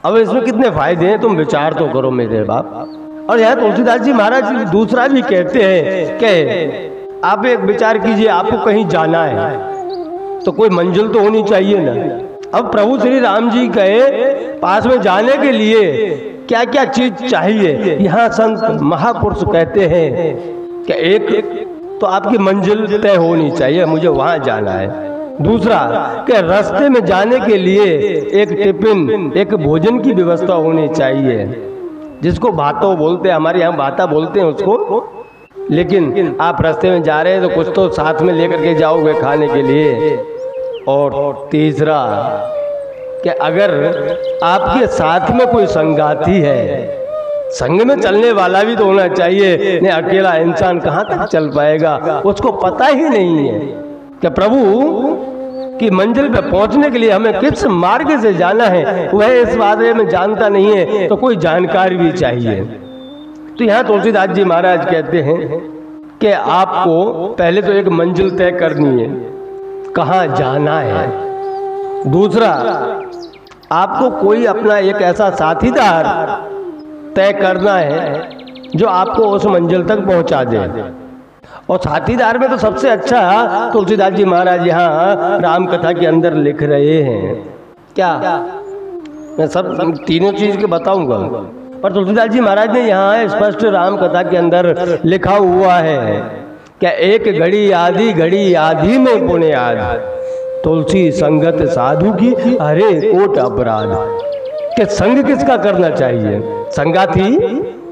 अब इसमें कितने फायदे हैं, तुम विचार तो करो मेरे बाप। और यहाँ तुलसीदास जी महाराज दूसरा भी कहते हैं कि आप एक विचार कीजिए, आपको कहीं जाना है तो कोई मंजिल तो होनी चाहिए ना। अब प्रभु श्री राम जी के पास में जाने के लिए क्या क्या चीज चाहिए, यहाँ संत महापुरुष कहते हैं कि एक तो आपकी मंजिल तय होनी चाहिए, मुझे वहां जाना है। दूसरा कि रास्ते में जाने के लिए एक टिफिन, एक भोजन की व्यवस्था होनी चाहिए, जिसको भातो बोलते हैं, हमारे यहाँ भाता बोलते हैं उसको। लेकिन आप रास्ते में जा रहे हैं तो कुछ तो साथ में लेकर के जाओगे खाने के लिए। और तीसरा कि अगर आपके साथ में कोई संगाती है, संग में चलने वाला भी तो होना चाहिए, नहीं अकेला इंसान कहाँ तक चल पाएगा। उसको पता ही नहीं है कि प्रभु की मंजिल पे पहुंचने के लिए हमें किस मार्ग से जाना है, वह इस बारे में जानता नहीं है, तो कोई जानकारी भी चाहिए। तो यहाँ तुलसीदास जी महाराज कहते हैं कि आपको पहले तो एक मंजिल तय करनी है, कहाँ जाना है। दूसरा, आपको कोई अपना एक ऐसा साथीदार तय करना है जो आपको उस मंजिल तक पहुंचा दे। और साथीदार में तो सबसे अच्छा तुलसीदास जी महाराज यहाँ राम कथा के अंदर लिख रहे हैं। क्या मैं सब तीनों चीज के बताऊंगा, पर तुलसीदास जी महाराज ने यहाँ स्पष्ट राम कथा के अंदर लिखा हुआ है क्या एक घड़ी आधी में पुण्याद, तुलसी संगत साधु की हरे कोट अपराध। कि संग किसका करना चाहिए, संगाती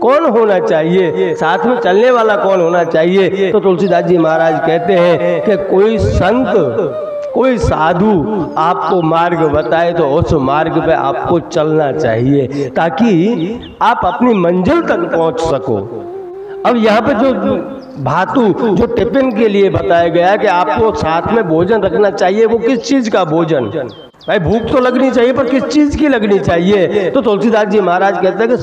कौन होना चाहिए, साथ में चलने वाला कौन होना चाहिए। तो तुलसीदास जी महाराज कहते हैं कि कोई संत, कोई साधु आपको मार्ग बताए तो उस मार्ग पे आपको चलना चाहिए, ताकि आप अपनी मंजिल तक पहुंच सको। अब यहाँ पे जो भातु, जो टिफिन के लिए बताया गया कि आपको साथ में भोजन रखना चाहिए, वो किस चीज का भोजन, भाई भूख तो लगनी चाहिए पर किस चीज की लगनी चाहिए। तो तुलसीदास जी महाराज कहते हैं कि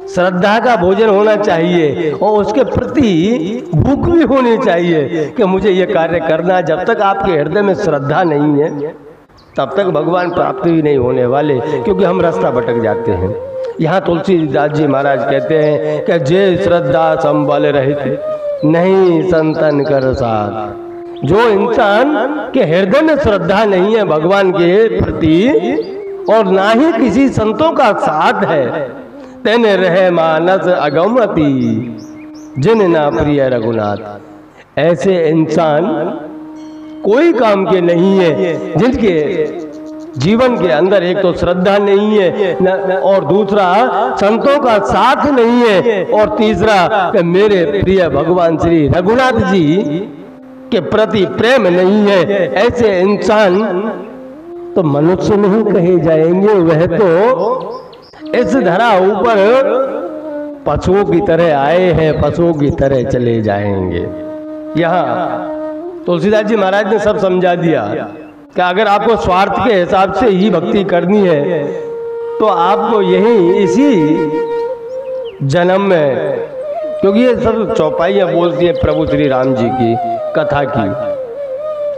श्रद्धा का भोजन होना चाहिए, और उसके प्रति भूख भी होनी चाहिए कि मुझे ये कार्य करना। जब तक आपके हृदय में श्रद्धा नहीं है तब तक भगवान प्राप्ति भी नहीं होने वाले, क्योंकि हम रास्ता भटक जाते हैं। यहाँ तुलसीदास जी महाराज कहते हैं कि जे श्रद्धा संबल रहित नहीं संतन कर साथ। जो इंसान के हृदय में श्रद्धा नहीं है भगवान के प्रति, और ना ही किसी संतों का साथ है, तेने रहे मानस अगमती जिन ना प्रिय रघुनाथ। ऐसे इंसान कोई काम के नहीं है जिनके जीवन के अंदर एक तो श्रद्धा नहीं है, और दूसरा संतों का साथ नहीं है, और तीसरा कि मेरे प्रिय भगवान श्री रघुनाथ जी के प्रति प्रेम नहीं है। ऐसे इंसान तो मनुष्य नहीं कहे जाएंगे, वह तो इस धरा ऊपर पशुओं की तरह आए हैं, पशुओं की तरह चले जाएंगे। यहाँ तुलसीदास जी महाराज ने सब समझा दिया कि अगर आपको स्वार्थ के हिसाब से ही भक्ति करनी है तो आपको यही इसी जन्म में, क्योंकि ये सब चौपाइयाँ बोलती है प्रभु श्री राम जी की कथा की,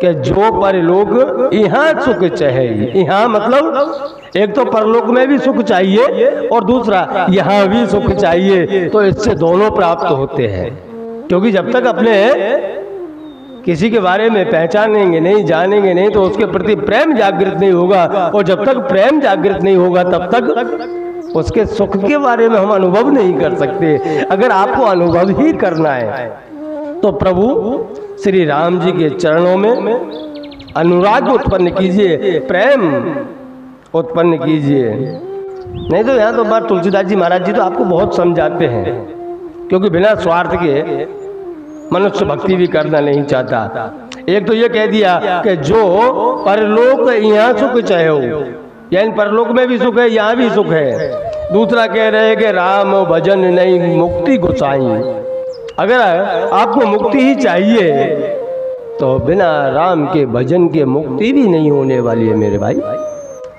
कि जो परलोक यहाँ सुख चाहिए, यहाँ मतलब एक तो परलोक में भी सुख चाहिए और दूसरा यहाँ भी सुख चाहिए, तो इससे दोनों प्राप्त होते हैं। क्योंकि जब तक अपने किसी के बारे में पहचानेंगे नहीं, जानेंगे नहीं, तो उसके प्रति प्रेम जागृत नहीं होगा, और जब तक प्रेम जागृत नहीं होगा तब तक उसके सुख के बारे में हम अनुभव नहीं कर सकते। अगर आपको अनुभव ही करना है तो प्रभु श्री राम जी के चरणों में अनुराग उत्पन्न कीजिए, प्रेम उत्पन्न कीजिए। नहीं तो यहाँ तो बात तुलसीदास जी महाराज जी तो आपको बहुत समझाते हैं, क्योंकि बिना स्वार्थ के मनुष्य भक्ति भी करना नहीं चाहता। एक तो ये कह दिया कि जो परलोक यहाँ सुख चाहे हो, यानी परलोक में भी सुख है, यहाँ भी सुख है। दूसरा कह रहे हैं कि राम भजन नहीं मुक्ति गोसाई। अगर आपको मुक्ति ही चाहिए तो बिना राम के भजन के मुक्ति भी नहीं होने वाली है मेरे भाई।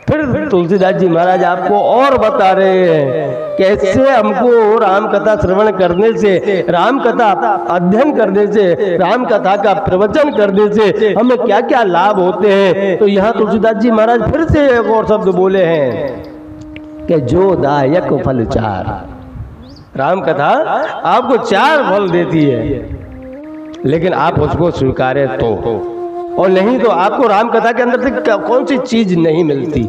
फिर तुलसीदास जी महाराज आपको और बता रहे हैं कैसे हमको राम कथा श्रवण करने से, राम कथा अध्ययन करने से, राम कथा का प्रवचन करने से हमें क्या क्या लाभ होते हैं। तो यहाँ तुलसीदास जी महाराज फिर से एक और शब्द बोले हैं कि जो दायक फल चार। राम कथा आपको 4 फल देती है, लेकिन आप उसको स्वीकारें तो, और नहीं तो आपको राम कथा के अंदर से कौन सी चीज नहीं मिलती।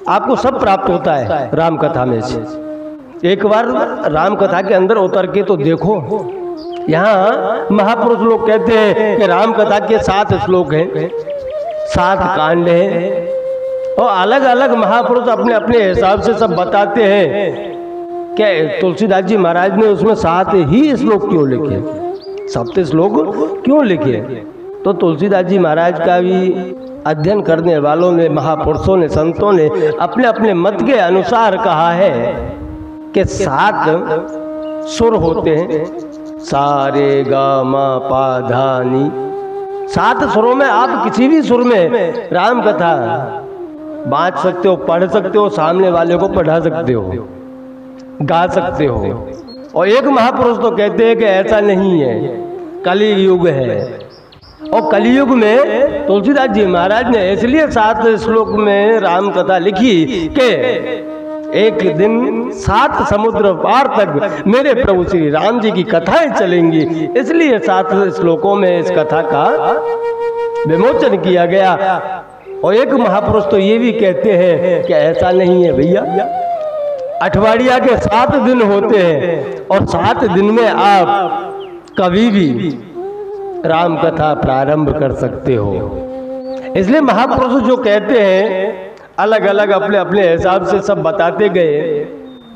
आपको सब प्राप्त होता है राम कथा में से। एक बार राम कथा के अंदर उतर के तो देखो। यहाँ महापुरुष लोग कहते हैं कि राम कथा के 7 श्लोक हैं, 7 कांड हैं, और अलग अलग महापुरुष अपने अपने हिसाब से सब बताते हैं कि तुलसीदास जी महाराज ने उसमें 7 ही श्लोक क्यों लिखे, 7 श्लोक क्यों लिखे। तो तुलसीदास जी महाराज का भी अध्ययन करने वालों ने, महापुरुषों ने, संतों ने अपने अपने मत के अनुसार कहा है कि 7 सुर होते हैं, सा रे गा मा पा धा नी। 7 सुरों में आप किसी भी सुर में राम कथा बांट सकते हो, पढ़ सकते हो, सामने वाले को पढ़ा सकते हो, गा सकते हो। और एक महापुरुष तो कहते हैं कि ऐसा नहीं है, कली युग है। और कलियुग में तुलसीदास जी महाराज ने इसलिए 7 श्लोक में राम कथा लिखी कि एक दिन 7 समुद्र पार तक मेरे प्रभु श्री राम जी की कथाएं चलेंगी, इसलिए 7 श्लोकों में इस कथा का विमोचन किया गया। और एक महापुरुष तो ये भी कहते हैं कि ऐसा नहीं है भैया, अठवाडिया के 7 दिन होते हैं और 7 दिन में आप कभी भी राम कथा प्रारंभ कर सकते हो। इसलिए महापुरुष जो कहते हैं अलग अलग अपने अपने हिसाब से सब बताते गए,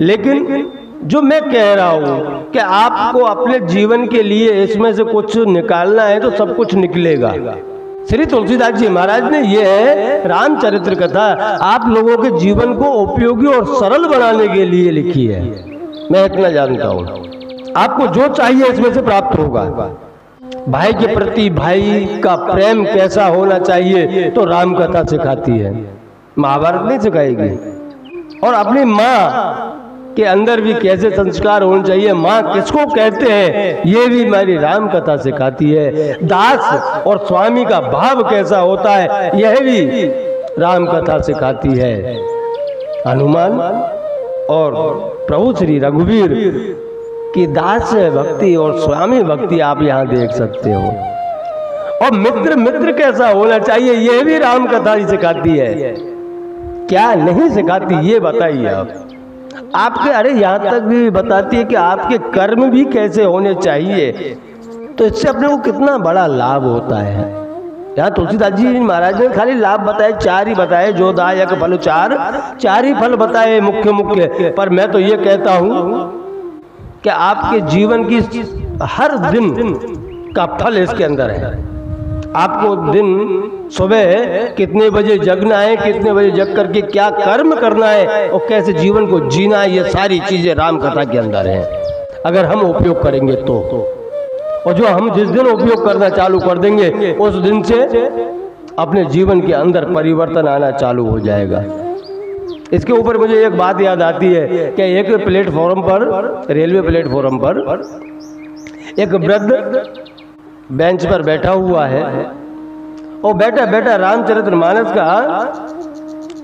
लेकिन जो मैं कह रहा हूँ कि आपको अपने जीवन के लिए इसमें से कुछ निकालना है तो सब कुछ निकलेगा। श्री तुलसीदास जी महाराज ने ये रामचरित्र कथा आप लोगों के जीवन को उपयोगी और सरल बनाने के लिए लिखी है। मैं इतना जानता हूँ, आपको जो चाहिए इसमें से प्राप्त होगा। भाई के प्रति भाई का प्रेम कैसा होना चाहिए तो राम कथा सिखाती है, महाभारत नहीं सिखाएगी। और अपनी माँ के अंदर भी कैसे संस्कार होने चाहिए, माँ किसको कहते हैं, ये भी हमारी राम कथा सिखाती है। दास और स्वामी का भाव कैसा होता है, यह भी राम कथा सिखाती है। हनुमान और प्रभु श्री रघुवीर की दास भक्ति और स्वामी भक्ति आप यहाँ देख सकते हो। और मित्र कैसा होना चाहिए, यह भी राम कथा ही सिखाती है। क्या नहीं सिखाती ये बताइए आप। आपके अरे यहाँ तक भी बताती है कि आपके कर्म भी कैसे होने चाहिए, तो इससे अपने को कितना बड़ा लाभ होता है। यहाँ तुलसीदास जी महाराज ने खाली लाभ बताए 4 ही बताए, जो दायक फल 4 ही फल बताए मुख्य। पर मैं तो ये कहता हूँ कि आपके जीवन की हर दिन का फल इसके अंदर है। आपको दिन सुबह कितने बजे जगना है, कितने बजे जग करके क्या कर्म करना है और कैसे जीवन को जीना है, ये सारी चीजें राम कथा के अंदर है, अगर हम उपयोग करेंगे तो। और जो हम जिस दिन उपयोग करना चालू कर देंगे उस दिन से अपने जीवन के अंदर परिवर्तन आना चालू हो जाएगा। इसके ऊपर मुझे एक बात याद आती है कि एक प्लेटफॉर्म पर, रेलवे प्लेटफॉर्म पर एक वृद्ध बेंच पर बैठा हुआ है और बैठा बैठा रामचरितमानस का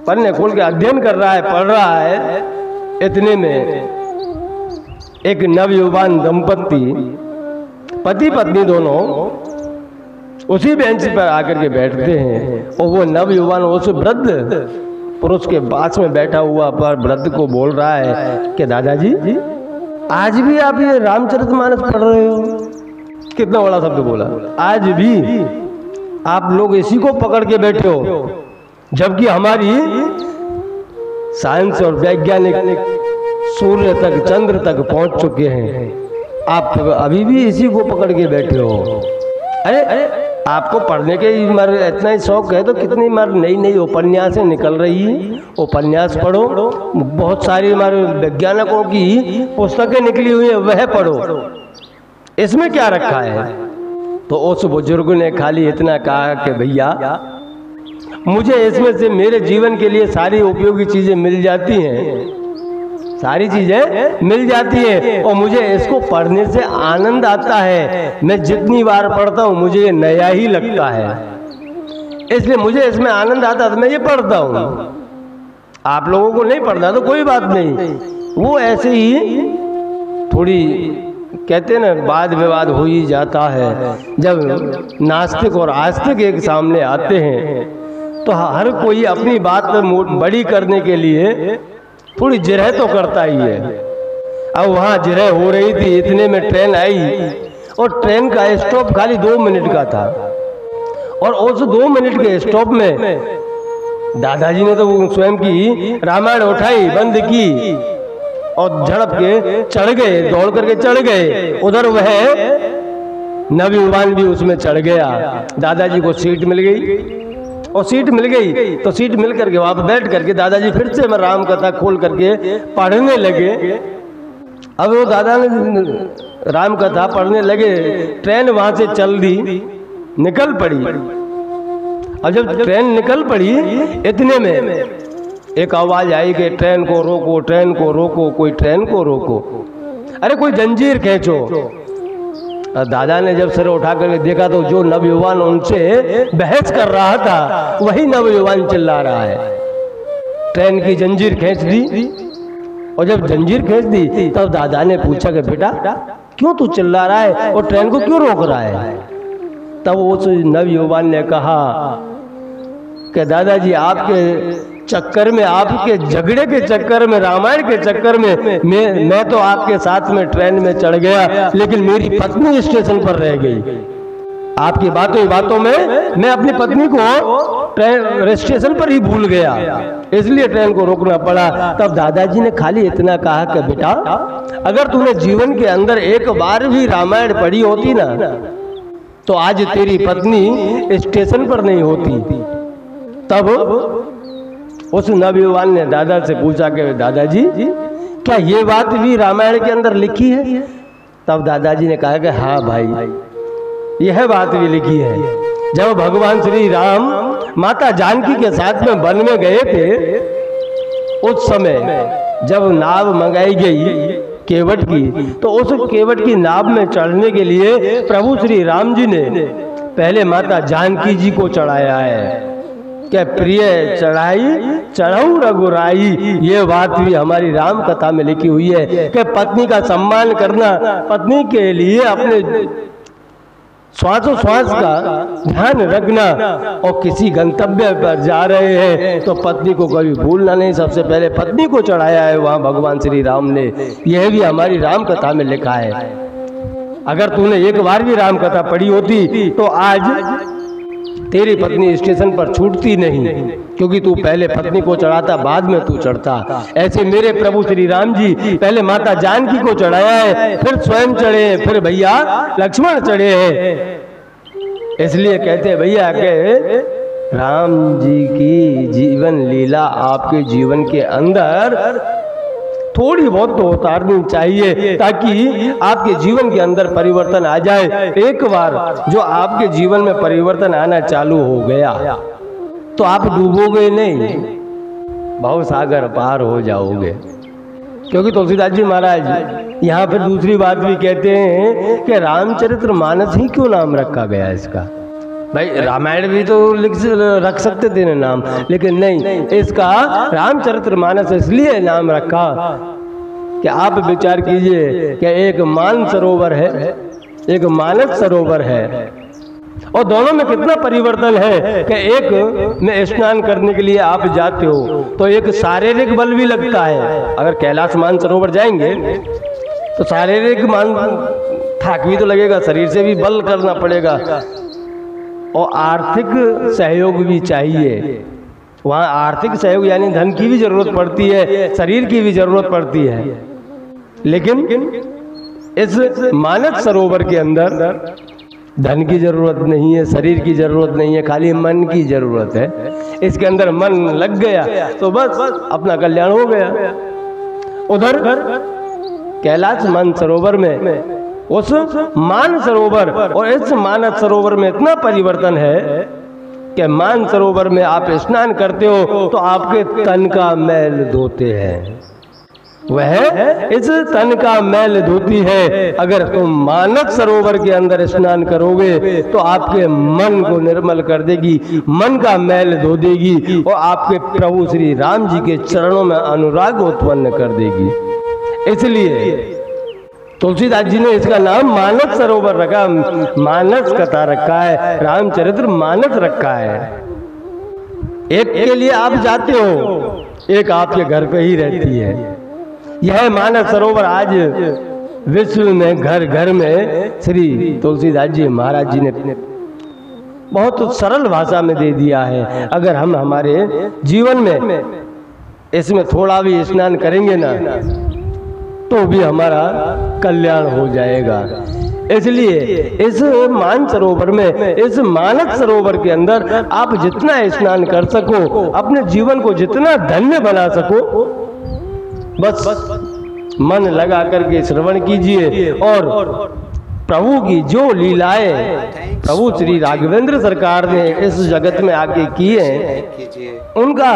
पन्ने खोल के अध्ययन कर रहा है, पढ़ रहा है। इतने में एक नवयुवान दंपत्ति, पति पत्नी दोनों उसी बेंच पर आकर के बैठते हैं और वो नवयुवान उस वृद्ध पुरुष के पास में बैठा हुआ पर वृद्ध को बोल रहा है कि दादाजी आज भी आप ये रामचरितमानस पढ़ रहे हो। कितना बड़ा शब्द बोला, आज भी आप लोग इसी को पकड़ के बैठे हो, जबकि हमारी साइंस और वैज्ञानिक सूर्य तक, चंद्र तक पहुंच चुके हैं, आप अभी भी इसी को पकड़ के बैठे हो। अरे आपको पढ़ने के मर इतना ही शौक है तो कितनी मर नई नई उपन्यासें निकल रही हैं, उपन्यास पढ़ो। बहुत सारी हमारे वैज्ञानिकों की पुस्तकें निकली हुई है, वह पढ़ो। इसमें क्या रखा है? तो उस बुजुर्ग ने खाली इतना कहा कि भैया मुझे इसमें से मेरे जीवन के लिए सारी उपयोगी चीजें मिल जाती हैं, सारी चीजें मिल जाती है और मुझे इसको पढ़ने से आनंद आता है। मैं जितनी बार पढ़ता हूँ मुझे ये नया ही लगता है, इसलिए मुझे इसमें आनंद आता है तो मैं ये पढ़ता हूँ। आप लोगों को नहीं पढ़ना तो कोई बात नहीं, वो ऐसे ही थोड़ी कहते हैं ना वाद विवाद हो ही जाता है। जब नास्तिक और आस्तिक एक सामने आते हैं तो हर कोई अपनी बात बड़ी करने के लिए थोड़ी जिरह तो करता ही है। अब वहाँ जिरह हो रही थी, इतने में ट्रेन आई और ट्रेन का स्टॉप खाली 2 मिनट का था, और उस 2 मिनट के स्टॉप में दादाजी ने तो स्वयं की रामायण उठाई, बंद की और झड़प के चढ़ गए, दौड़ करके चढ़ गए। उधर वह नवयुवान भी उसमें चढ़ गया। दादाजी को सीट मिल गई, और सीट मिल गई तो सीट मिल करके वहां पर बैठ करके दादाजी फिर से राम कथा खोल करके पढ़ने लगे। अब वो दादा ने राम कथा पढ़ने लगे, ट्रेन वहां से चल दी, निकल पड़ी। अब जब ट्रेन निकल पड़ी, इतने में एक आवाज आई कि ट्रेन को रोको, ट्रेन को रोको, कोई ट्रेन को रोको, अरे कोई जंजीर खींचो। दादा ने जब सिर उठा कर देखा तो जो नवयुवान उनसे बहस कर रहा था वही नवयुवान चिल्ला रहा है। ट्रेन की जंजीर खींच दी, और जब जंजीर खींच दी तब दादा ने पूछा कि बेटा क्यों तू चिल्ला रहा है और ट्रेन को क्यों रोक रहा है? तब उस नवयुवान ने कहा कि दादाजी आपके चक्कर में, आपके झगड़े के चक्कर में, रामायण के चक्कर में मैं तो आपके साथ में ट्रेन में चढ़ गया, लेकिन मेरी पत्नी स्टेशन पर रह गई। आपकी बातों में मैं अपनी पत्नी को ट्रेन स्टेशन पर ही भूल गया, इसलिए ट्रेन को रोकना पड़ा। तब दादाजी ने खाली इतना कहा कि बेटा अगर तूने जीवन के अंदर एक बार भी रामायण पढ़ी होती ना तो आज तेरी पत्नी स्टेशन पर नहीं होती। तब उस नवयुवान ने दादा से पूछा कि दादाजी क्या ये बात भी रामायण के अंदर लिखी है? तब दादाजी ने कहा कि हाँ भाई, यह बात भी लिखी है। जब भगवान श्री राम माता जानकी के साथ में वन में गए थे, उस समय जब नाव मंगाई गई केवट की, तो उस केवट की नाव में चढ़ने के लिए प्रभु श्री राम जी ने पहले माता जानकी जी को चढ़ाया है। क्या प्रिय चढ़ाई चढ़ाऊ रघुराई, ये बात भी हमारी राम कथा में लिखी हुई है कि पत्नी का सम्मान करना, पत्नी के लिए अपने श्वासों श्वास का ध्यान रखना, और किसी गंतव्य पर जा रहे हैं तो पत्नी को कभी भूलना नहीं। सबसे पहले पत्नी को चढ़ाया है वहाँ भगवान श्री राम ने, यह भी हमारी राम कथा में लिखा है। अगर तूने एक बार भी राम कथा पढ़ी होती तो आज तेरी पत्नी स्टेशन पर छूटती नहीं, क्योंकि तू पहले पत्नी को चढ़ाता, बाद में तू चढ़ता। ऐसे मेरे प्रभु श्री राम जी पहले माता जानकी को चढ़ाया है, फिर स्वयं चढ़े, फिर भैया लक्ष्मण चढ़े हैं। इसलिए कहते हैं भैया के राम जी की जीवन लीला आपके जीवन के अंदर थोड़ी बहुत तो उतारनी चाहिए, ताकि आपके जीवन के अंदर परिवर्तन आ जाए। एक बार जो आपके जीवन में परिवर्तन आना चालू हो गया तो आप डूबोगे नहीं, भव सागर पार हो जाओगे। क्योंकि तुलसीदास जी महाराज यहाँ पर दूसरी बात भी कहते हैं कि रामचरित्र मानस ही क्यों नाम रखा गया इसका? भाई रामायण भी तो रख सकते थे ना नाम, लेकिन नहीं, इसका रामचरित्र मानस इसलिए नाम रखा कि आप विचार कीजिए कि एक मान सरोवर है, एक मानस सरोवर है, और दोनों में कितना परिवर्तन है कि एक में स्नान करने के लिए आप जाते हो तो एक शारीरिक बल भी लगता है। अगर कैलाश मानसरोवर जाएंगे तो शारीरिक थक भी तो लगेगा, शरीर से भी बल करना पड़ेगा, और आर्थिक सहयोग भी चाहिए। वहाँ आर्थिक सहयोग यानी धन की भी जरूरत पड़ती है, शरीर की भी जरूरत पड़ती है। लेकिन इस मानस सरोवर के अंदर धन की जरूरत नहीं है, शरीर की जरूरत नहीं है, खाली मन की जरूरत है। इसके अंदर मन लग गया तो बस अपना कल्याण हो गया। उधर कैलाश मानसरोवर में उस मान सरोवर और इस मानस सरोवर में इतना परिवर्तन है कि मान सरोवर में आप स्नान करते हो तो आपके तन का मैल धोते हैं, वह इस तन का मैल धोती है। अगर तुम मानस सरोवर के अंदर स्नान करोगे तो आपके मन को निर्मल कर देगी, मन का मैल धो देगी और आपके प्रभु श्री राम जी के चरणों में अनुराग उत्पन्न कर देगी। इसलिए तुलसीदास जी ने इसका नाम मानस सरोवर रखा, मानस कथा रखा है, रामचरित्र मानस रखा है। एक के लिए आप जाते हो, एक आपके घर पे ही रहती है। यह मानस सरोवर आज विश्व में घर घर में श्री तुलसीदास जी महाराज जी ने बहुत सरल भाषा में दे दिया है। अगर हम हमारे जीवन में इसमें थोड़ा भी स्नान करेंगे ना तो भी हमारा कल्याण हो जाएगा। इसलिए इस मान सरोवर में, इस मानस सरोवर के अंदर आप जितना स्नान कर सको, अपने जीवन को जितना धन्य बना सको, बस मन लगा करके श्रवण कीजिए। और प्रभु की जो लीलाएं प्रभु श्री राघवेंद्र सरकार ने इस जगत में आके की हैं, उनका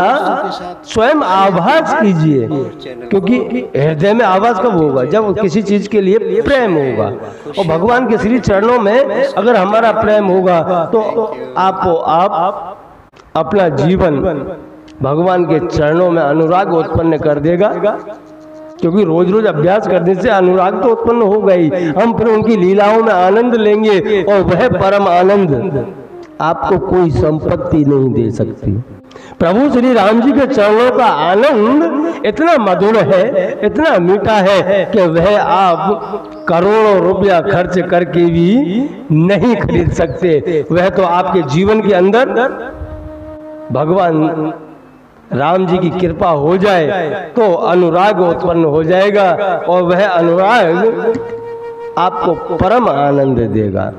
स्वयं आभास कीजिए। क्योंकि हृदय में आभास कब होगा? जब किसी चीज के लिए प्रेम होगा। और भगवान के श्री चरणों में अगर हमारा प्रेम होगा तो आप अपना जीवन भगवान के चरणों में अनुराग उत्पन्न कर देगा। क्योंकि रोज रोज अभ्यास करने से अनुराग तो उत्पन्न हो गई, हम फिर उनकी लीलाओं में आनंद लेंगे और वह परम आनंद आपको कोई संपत्ति नहीं दे सकती। प्रभु श्री राम जी के चरणों का आनंद इतना मधुर है, इतना मीठा है कि वह आप करोड़ों रुपया खर्च करके भी नहीं खरीद सकते। वह तो आपके जीवन के अंदर भगवान राम जी की कृपा हो जाए तो अनुराग उत्पन्न हो जाएगा और वह अनुराग आपको परम आनंद देगा।